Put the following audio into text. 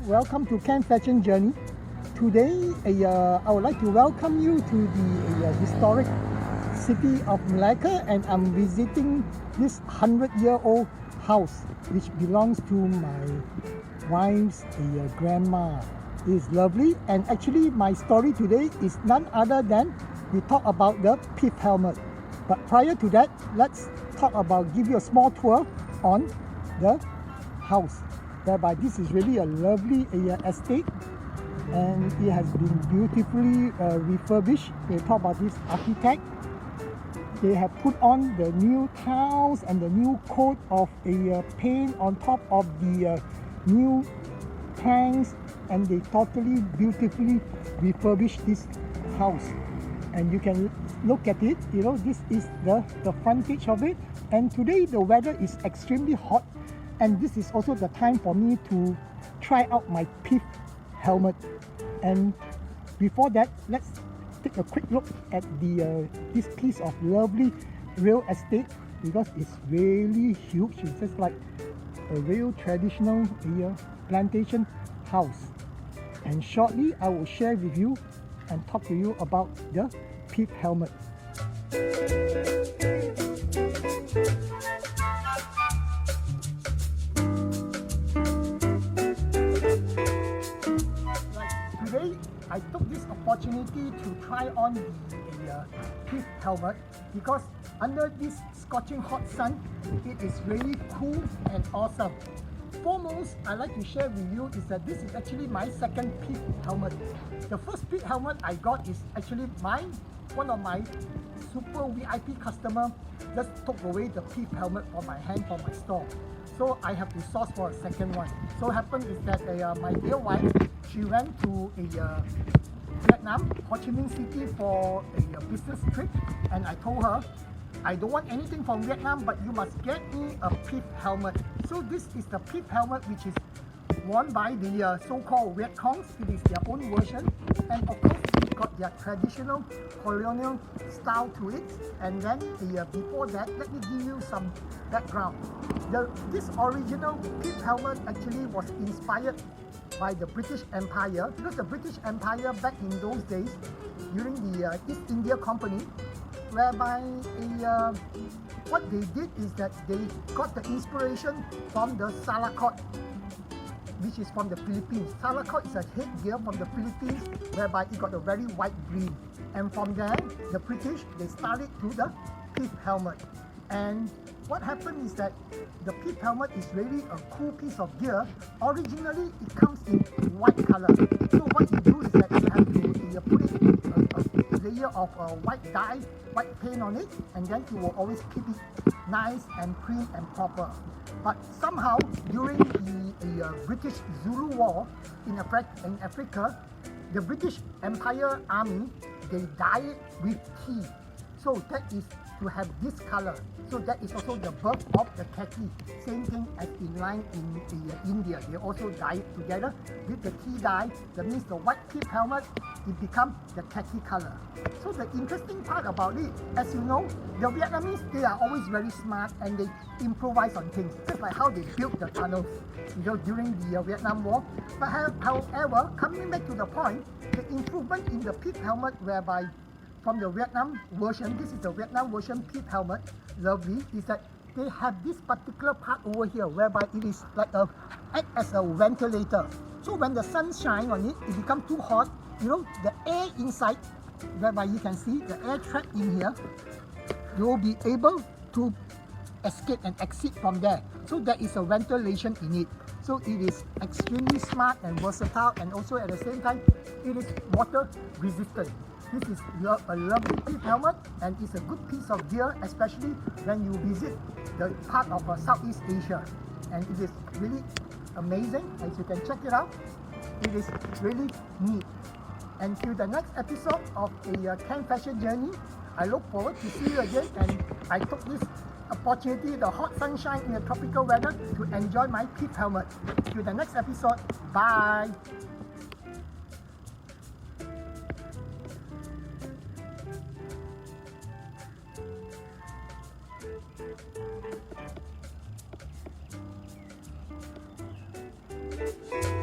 welcome to Can Fashion Journey. Today, I would like to welcome you to the historic city of Malacca, and I'm visiting this 100-year-old house which belongs to my wife's grandma. It is lovely, and actually my story today is none other than we talk about the PITH helmet. But prior to that, let's give you a small tour on the house, whereby this is really a lovely estate, and it has been beautifully refurbished. We'll talk about this architect. They have put on the new tiles and the new coat of paint on top of the new planks, and they totally beautifully refurbished this house. And you can look at it, this is the frontage of it. And today the weather is extremely hot, and this is also the time for me to try out my PITH helmet. And before that, let's take a quick look at this piece of lovely real estate, because it's really huge. It's just like a real traditional plantation house. And shortly I will share with you and talk to you about the PITH helmet. Today I took this opportunity to try on the PITH helmet, because under this scorching hot sun, it is really cool and awesome. Foremost, I'd like to share with you is that this is actually my second PITH helmet. The first PITH helmet I got is actually one of my super VIP customer just took away the PITH helmet from my hand from my store. So I have to source for a second one. So happened is that my dear wife, she went to Vietnam, Ho Chi Minh City for a business trip, and I told her, I don't want anything from Vietnam, but you must get me a PITH helmet. So this is the PITH helmet, which is worn by the so-called Viet Congs. It is their own version, and of course it's got their traditional colonial style to it. And then before that, let me give you some background. This original PITH helmet actually was inspired by the British Empire, because the British Empire back in those days, during the East India Company, whereby what they did is that they got the inspiration from the salakot, which is from the Philippines. Salakot is a headgear from the Philippines, whereby it got a very white green. And from there, the British, they started to the PITH helmet. And what happened is that the PITH helmet is really a cool piece of gear. Originally, it comes in white color. So what you do is that you have to put it a layer of white dye, white paint on it, and then it will always keep it nice and clean and proper. But somehow, during the British Zulu War in Africa, the British Empire Army, they dye it with tea. So that is to have this color. So that is also the birth of the khaki. Same thing as in line in India. They also dye it together with the tea dye. That means the white PITH helmet, it becomes the khaki color. So the interesting part about it, as you know, the Vietnamese, they are always very smart and they improvise on things. Just like how they built the tunnels during the Vietnam War. But however, coming back to the point, the improvement in the PITH helmet, whereby from the Vietnam version, this is the Vietnam version PITH helmet, lovely, is that they have this particular part over here, whereby it is like act as a ventilator. So when the sun shines on it, it becomes too hot, the air inside, whereby you can see the air trapped in here, you will be able to escape and exit from there. So there is a ventilation in it. So it is extremely smart and versatile, and also at the same time, it is water resistant. This is a lovely PITH helmet, and it's a good piece of gear, especially when you visit the part of Southeast Asia. And it is really amazing, as you can check it out. It is really neat. Until the next episode of a Can Fashion Journey, I look forward to see you again, and I took this opportunity, the hot sunshine in the tropical weather, to enjoy my PITH helmet. Till the next episode, bye! Thank you.